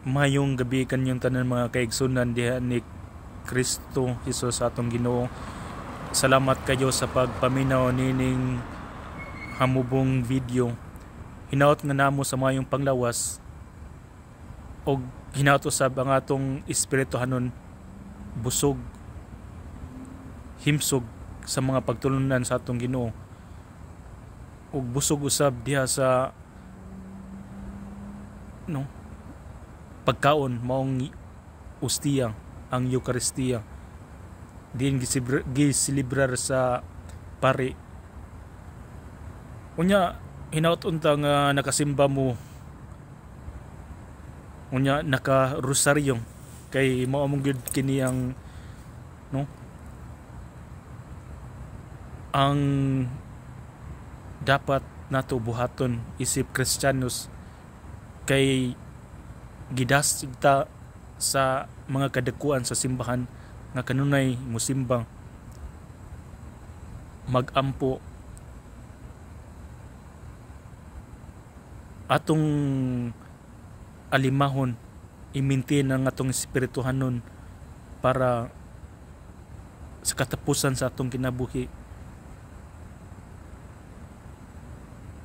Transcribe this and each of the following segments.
Mayong gabi kanyang tanan mga kaigsunan diha ni Kristo Hesus atong Ginoo. Salamat kayo sa pagpaminaw nining hamubong video. Hinaot nga namo sa mayong panglawas og hinaot usab ang atong espirituhanon busog himsog sa mga pagtulunan sa atong Ginoo. Og busog usab diha sa pagkaon maong ustiya, ang Eucharistia din gisilibrar sa pari. Unya hinaot unta nga nakasimba mo, unya naka rosaryo kay mao among gyud kini ang ang dapat nato buhaton isip Kristiyanos, kay gidasig ta sa mga kadakuan sa simbahan nga kanunay musimba magampo atong alimahon i-maintain ang atong espirituhanon para sa katapusan sa atong kinabuhi.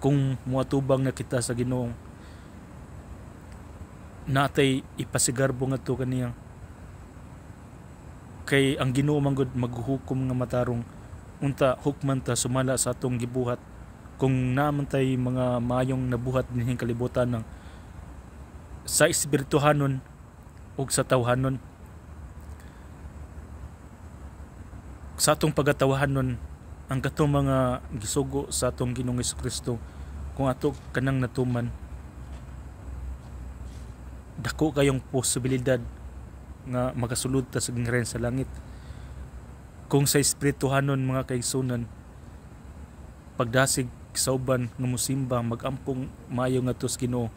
Kung muatubang na kita sa Ginoo, natay ipasigarbo nga to kaniya, kay ang Ginoo man gud maghuhukom nga matarong unta hukman ta sumala sa atong gibuhat. Kung naman tay mga mayong nabuhat dinhing kalibutan ng sa espirituhanon ug sa tawhanon, sa atong pagatawahanon ang katong mga gisugo sa atong Ginoong Hesukristo, kung ato kanang natuman, dako kayong posibilidad nga makasulod ta sa gingharian sa langit. Kung sa espirituhanon mga kaigsunan, pagdasig sa uban nga musimba magampong maayo nga tos Ginoo,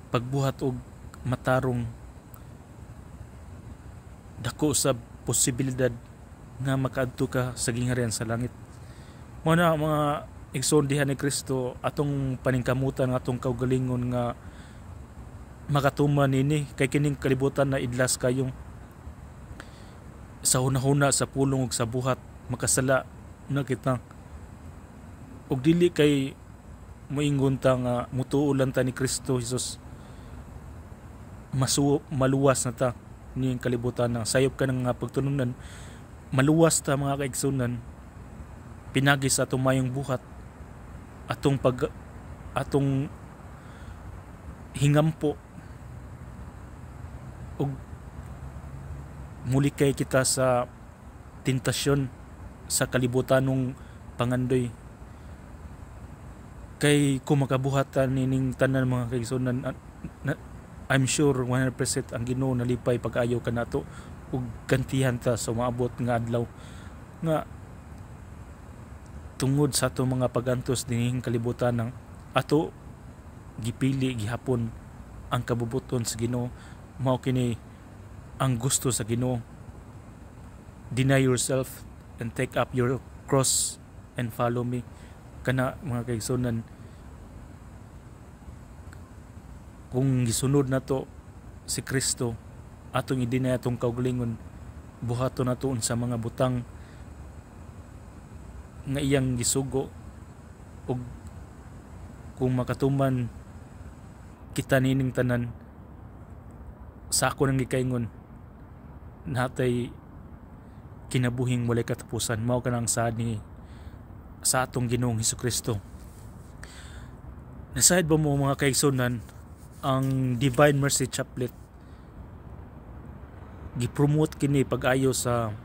pagbuhat og matarong, dako sa posibilidad nga makaadto ka sa gingharian sa langit. Mao na mga igsoon diha ni Kristo, atong paningkamutan nga atong kaugalingon nga makatuman nini, kay kining kalibutan na idlas kayong sa hunahuna sa pulong ug sa buhat makasala na kita. Ug dili kay moingon ta nga mutuo lang ta ni Kristo Hesus, maluwas na ta ning kalibutan na sayop ka ng pagtununan, maluwas ta mga kaigsunan pinagi sa atong mayong buhat, atong hingampo ug mulikay kita sa tentasyon sa kalibutanong pangandoy. Kay kung makabuhatan nining tanan mga kaigsunan, I'm sure 100% ang Ginoo nalipay pag-ayo kanato ug gantihan ta sa maabot nga adlaw nga tungod sa ato mga pagantos dinhing kalibutan ng ato gipili gihapon ang kabubuton sa Ginoo. Mao kini ang gusto sa Ginoo: deny yourself and take up your cross and follow me. Kana mga kaigsunan, kung gisunod nato si Kristo, atong i-deny atong kaugalingon, buhaton nato sa mga butang nga iyang gisugo, ug kung makatuman kita nining tanan, sa ako nang gikaingon natay kinabuhing walay katapusan. Mao kanang saad ni sa atong Ginoong Hesukristo. Nasayad ba mo mga kaigsunan, ang Divine Mercy Chaplet gipromote kini pag-ayo sa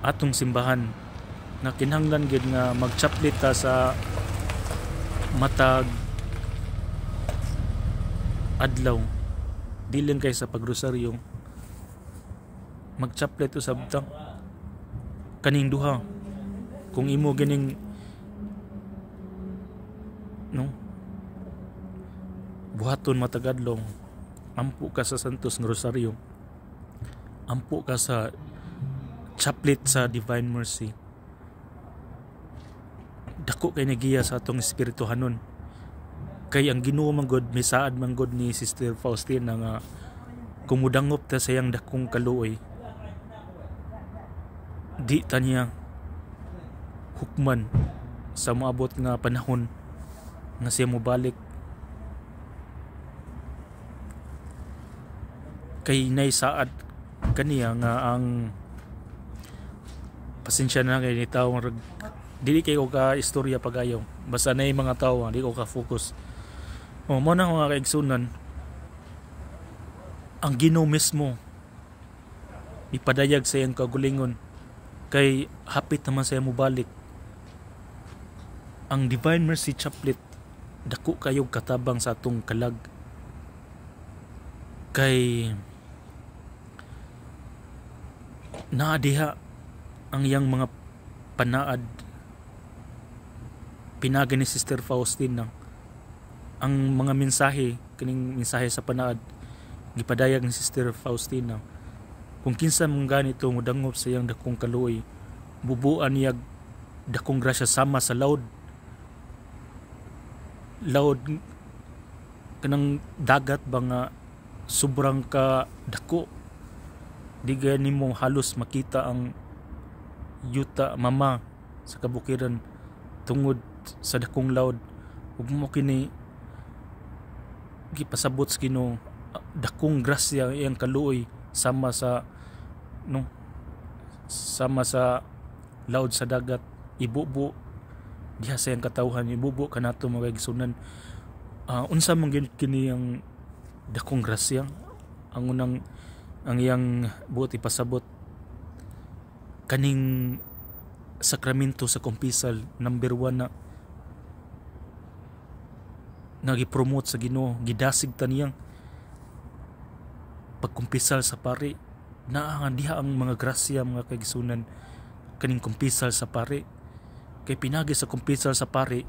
atong simbahan, na kinahanglan gid nga magchaplet ta sa matag adlaw, dilen kay sa pagrosaryo, magchaplet usab ta kaning duha. Kung imo ganing buhaton matag adlaw, ampo ka sa Santos nga Rosaryo, ampo ka sa chaplet sa Divine Mercy, dako kay nagiya sa atong espirituhanon. Kay ang Ginoo man gud misaad man gud ni Sister Faustina nga kumudangop ta sa iyang dakong kaluoy, di ta niya hukman sa moabot nga panahon nga siya mobalik. Kay nay saad kaniya nga ang pasensya na kay ni tawo dili kay ko ka istorya pagayo, basta nay mga tawo di ko ka focus. Mo na mga kaigsunan, ang Ginoo mismo ipadayag sa iyang kagulingon kay hapit naman sa mo balik. Ang Divine Mercy Chaplet dako kayog katabang sa atong kalag, kay naa diha ang iyang mga panaad. Pinaga ni Sister Faustina ang mga mensahe, kining mensahe sa panaad gipadayag ni Sister Faustina. Kung kinsa mong ganito mudangop sa iyang dakong kaluoy, bubuan niya dakong grasya sama sa laud kanang dagat ba nga sobrang ka dako, di gani mo halos makita ang yuta mama sa kabukiran tungod sa dakong laud. Ug mo kini gipasabot sa Ginoo, dakong grasya iyang kaluoy sama sa laud sa dagat, ibubo diha sa iyang katawhan, ibubo kanato mga igsunan. Unsa man gyud kini ang dakong grasya? Ang unang ang iyang buot ipasabot kaning sakramento sa kumpisal, number 1 na gipromote sa Ginoo, gidasig ta niyang pagkumpisal sa pari. Naa diha ang mga grasya mga kaigsunan kaning kumpisal sa pari. Kay pinagi sa kumpisal sa pari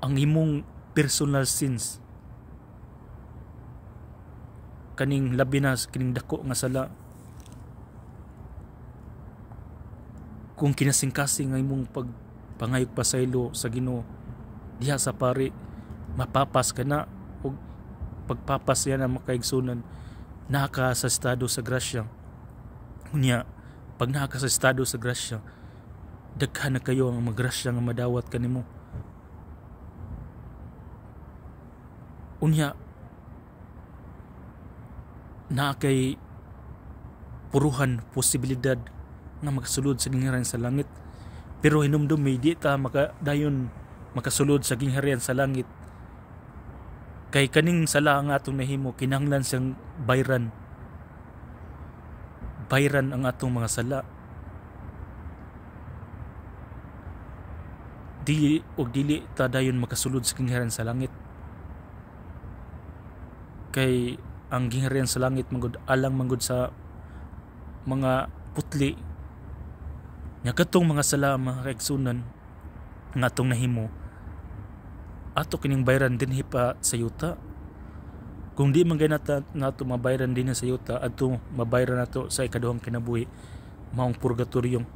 ang imong personal sins, kaning labi na kining dako nga sala, kung kinasingkasing nga imong pagpangayog pasaylo sa Ginoo diha sa pari, mapapas ka na. O pagpapas yan ang makaigsunan, naka sa estado sa grasya. Unya pag naka sa estado sa grasya, daghan na kayo ang magrasya nga madawat kanimo. Unya na kay puruhan posibilidad nga makasulod sa gingharian sa langit, pero hinumdum may di ta dayon makasulod sa gingharian sa langit. Kay kaning sala nga atong nahimo, kinahanglan siyang bayran ang atong mga sala. Dili ta dayon makasulod sa gingharian sa langit, kay ang gingharian sa langit mangud alang mangud sa mga putli nya katong mga sala mga kaigsunan nga atong nahimo. Ato kining bayran dinhi pa sa yuta. Kung di man ganata nato mabayran dinhi sa yuta, adto mabayran nato sa ikaduhang kinabuhi, maong purgatoryong.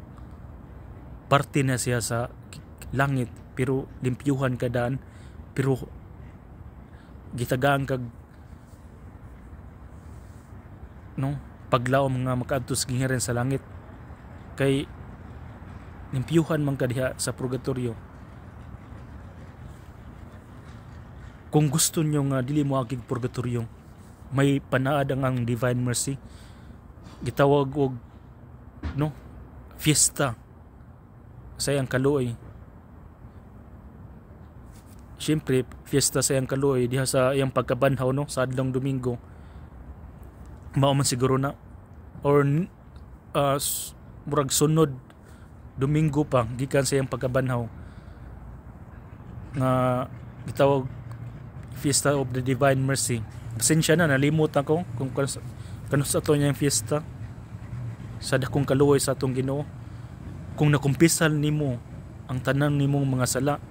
Parte na siya sa langit, pero limpyuhan kadaan, pero gitagaan kag paglaom nga makaadto sa gingharian sa langit, kay limpyuhan man kadiha sa purgatoryo. Kung gusto nyo nga dili mo agig purgatoryo, may panaad ang Divine Mercy, gitawag og fiesta sa iyang kaluoy. Siyempre fiesta sa iyang kaluoy diha sa iyang pagkabanhaw sa adlong Domingo. Mao man siguro na, or murag sunod Domingo pa gikan sa iyang pagkabanhaw nga gitawag Fiesta of the Divine Mercy. Pasensya na, nalimot ako kung kano sa to niyang fiesta sa dakong kaluoy sa atong Ginoo. Kung nakumpisal nimo ang tanang nimong mga sala,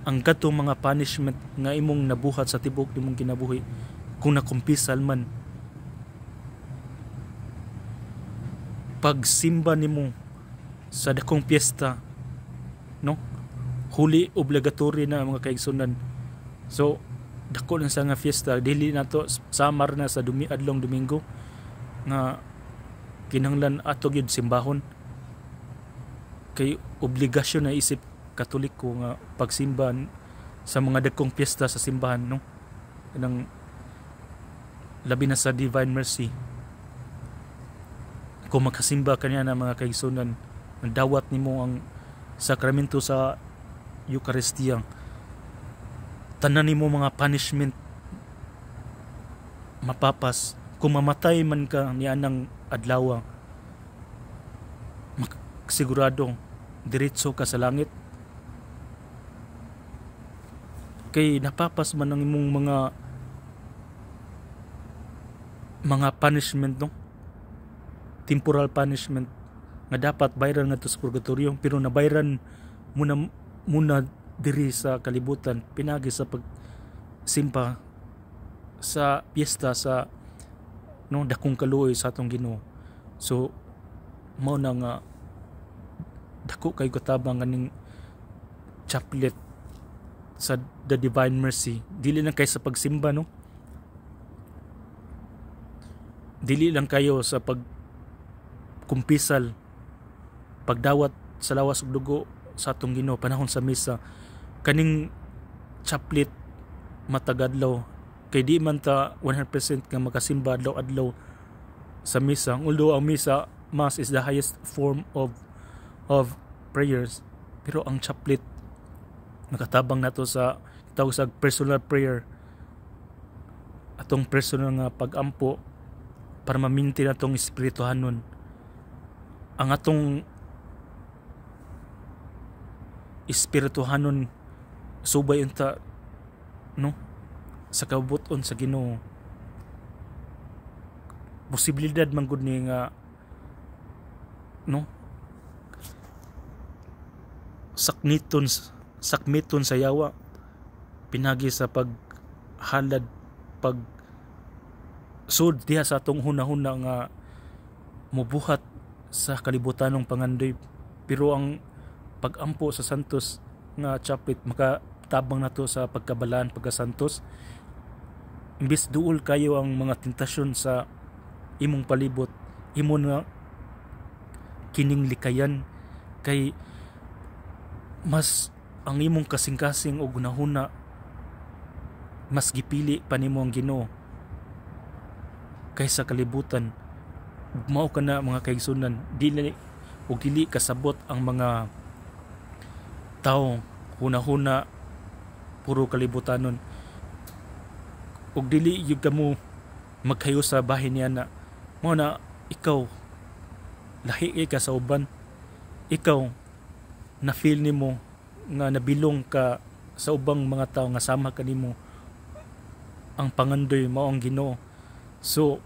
ang katong mga punishment nga imong nabuhat sa tibok nimong kinabuhi, kung nakumpisal man, pagsimba nimo sa dakong piyesta, huli obligatory na mga kaigsunan. So dako lang sa nga fiesta, dili na to samar na sa adlong Domingo nga kinahanglan ato gyud simbahon, kay obligasyon na isip Katoliko nga pagsimba sa mga dagkong piyesta sa simbahan, no? Kanang labi na sa Divine Mercy. Kung makasimba kanya na mga kaigsunan, dawat nimo ang sakramento sa Eucharistia, tanan nimo mga punishment mapapas. Kung mamatay man ka ni anang adlaw, sigurado diretso ka sa langit, kay napapas man ang imong mga punishment, no? Temporal punishment nga dapat bayran nga to sa purgatorio, pero nabayran muna diri sa kalibutan pinagi sa pagsimpa sa piyesta sa, no, dakong kaluoy sa atong Ginoo. So mao na nga dako kay katabang ganing chaplet sa The Divine Mercy. Dili lang kay sa pagsimba, no? Dili lang kayo sa pagkumpisal, pagdawat sa lawas ug dugo sa atong Ginoo panahon sa misa. Kaning chaplet matagadlaw, kay di man ta 100% nga makasimba adlaw-adlaw sa misa. Although ang misa, mass, is the highest form of prayers, pero ang chaplet nakatabang nato sa tawag sa personal prayer, atong personal nga pag-ampo para maminti natong espirituhanon ang atong espirituhanon, subay unta, no, sa kabuton sa Ginoo. Posibilidad man gud ni nga, no, sakmiton sa yawa pinagi sa paghalad, pag sud diha sa atong hunahuna nga mubuhat sa kalibutanong pangandoy. Pero ang pag-ampo sa santos nga chaplet makatabang nato sa pagkabalaan, pagkasantos. Imbis duol kayo ang mga tentasyon sa imong palibot, imo na kining likayan, kay mas ang imong kasing-kasing o gunahuna mas gipili pa nimo ang Ginoo kaysa kalibutan. Mao kana mga kaigsunan, dili kasabot ang mga tao hunahuna puro kalibutanon, ug dili gyud kamo magkayo sa bahin niya na mo na ikaw lahi ka sa uban, ikaw na feel nimo nga nabilong ka sa ubang mga tao nga sama kanimo, ang pangandoy mao ang Ginoo. So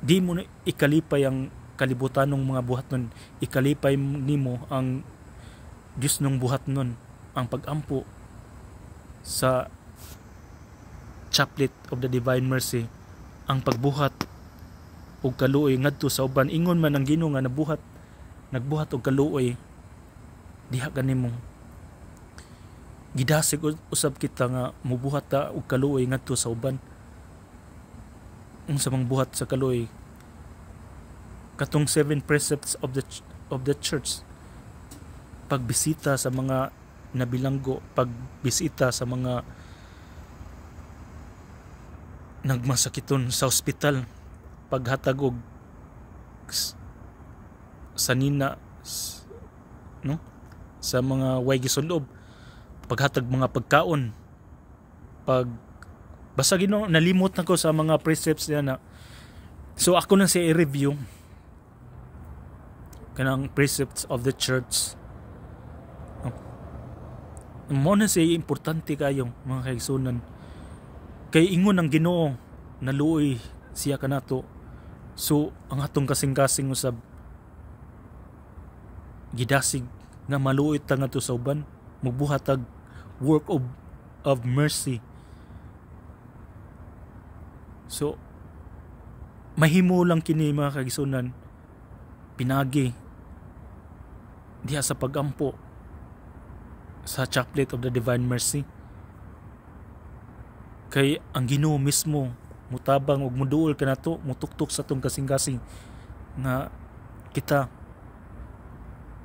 di mo na ikalipay ang kalibutanong mga buhat nun, ikalipay nimo ang Diyos ng buhat nun, ang pag-ampo sa chaplet of the Divine Mercy, ang pagbuhat og kaluoy ngadto sa uban. Ingon man ang Ginoo nga nagbuhat og kaluoy diha kanimo, gidasig usab kita nga mubuhat ta og kaluoy ngadto sa uban. Unsa mang buhat sa kaluoy, katong 7 precepts of the church, pagbisita sa mga nabilanggo, pagbisita sa mga nagmasakiton sa ospital, paghatag og sanina, no, sa mga way gisundob, paghatag mga pagkaon, basta Ginoo, nalimot na ko sa mga precepts niya na. So ako na siya i-review kanang precepts of the church. Mo na siya importante kayo mga kaigsunan, kay ingon ang Ginoo naluoy siya kanato. So ang atong kasing-kasing usab gidasig nga maluoy ta ngadto sa uban, magbuhatag work of mercy. So mahimo lang kini mga kaigsunan pinagi diha sa pagampo sa Chaplet of the Divine Mercy. Kay ang Ginoo mismo mutabang ug muduol kanato, mutuktok sa tong kasing-kasing nga kita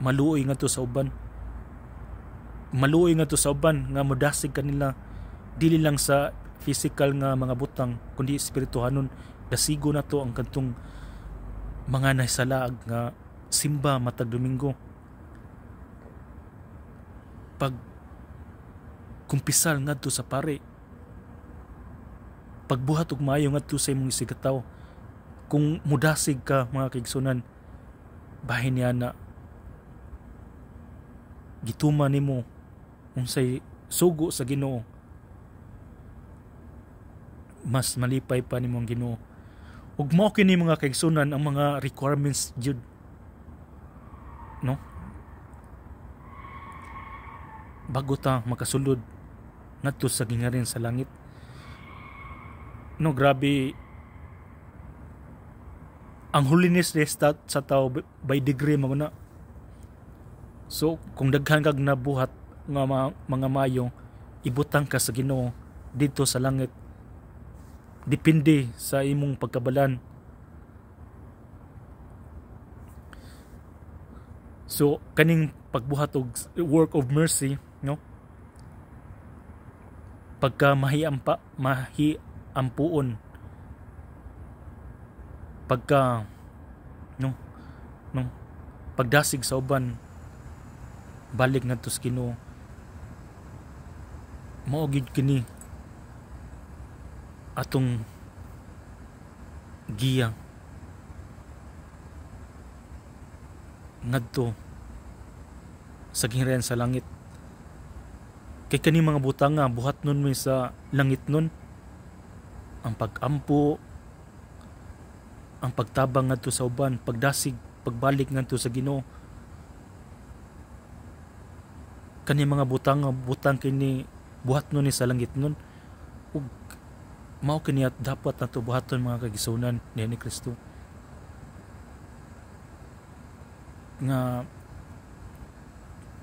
maluoy ngadto sa uban. Maluoy ngadto sa uban nga modasig kanila dili lang sa physical nga mga butang kundi espirituhanon. Dasigo na to ang kantong mga naisalaag nga simba matag Domingo. Pag kumpisal ngadto sa pare, pagbuhat og maayo ngadto sa imong isigataw. Kung mudasig ka mga kaigsunan, bahin niya na gituman nimo unsay sugo sa Ginoo, mas malipay pa nimo ang Ginoo. Ug mao kini mga kaigsunan ang mga requirements jud, no, bago ta makasulod ngadto sa gingarin sa langit. No, grabe ang holiness sa tao by degree mo na. So kung daghan kag nabuhat nga mga mayo, ibutang ka sa Ginoo dito sa langit. Depende sa imong pagkabalan. So kaning pagbuhat og work of mercy, no, pagka mahiampuon, pagka no pagdasig sa uban, balik ngadto sa Ginoo, mao gid kini atong giya ngadto sa gingharian sa langit. Kay kani mga butang nga buhat nun may sa langit nun, ang pagampo, ang pagtabang ngadto sa uban, pagdasig, pagbalik ngadto sa Ginoo. Kani mga butang kini buhat nun ni sa langit nun, ug mao kini at dapat nato buhaton mga kagisunan ni Kristo nga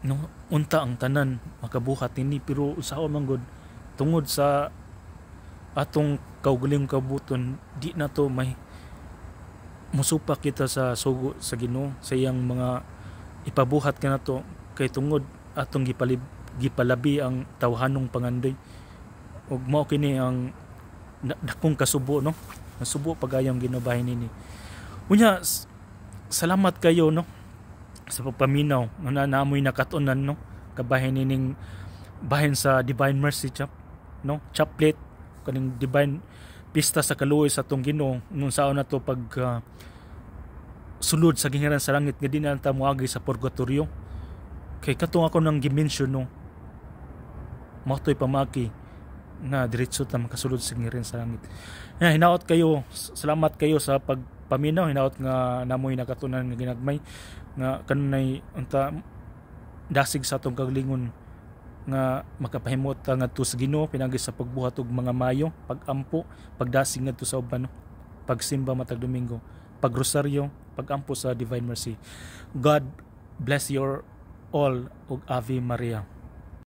no, unta ang tanan makabuhat ini, pero usahaw man gud tungod sa atong kaugaling kabuton, di na to may musupak kita sa sugo sa Ginoo sa iyang mga ipabuhat ka na to, kay tungod atong gipalabi ang tawhanong pangandoy. Ug mao kini ang dakong kasubo, no, nasubo pagayang ginabahin nini. Unya salamat kayo, no, sa pagpaminaw na naamoy nakatunan, no, kabahin nining bahin sa Divine Mercy Chaplet, kaning divine pista sa kaluoy sa atong Ginoo, nung saon na to pag sulod sa gingaran sa langit nga di na ta moagi sa purgatorio. Kay katong ako nang gi-mention, no, mao toy pamaki na diretso ta makasulod sa gingaran sa langit. Hinaot kayo, salamat kayo sa pagpaminaw, hinaot nga namoy nakatunan nga ginagmay nga kanunay unta dasig sa atong kagalingon nga makapahimot ngadto sa Ginoo pinagi sa pagbuhat og mga mayo, pagampo, pagdasig ngadto sa uban, no, pagsimba matag Domingo, pagrosaryo, pagampo sa Divine Mercy. God bless you all ug Ave Maria.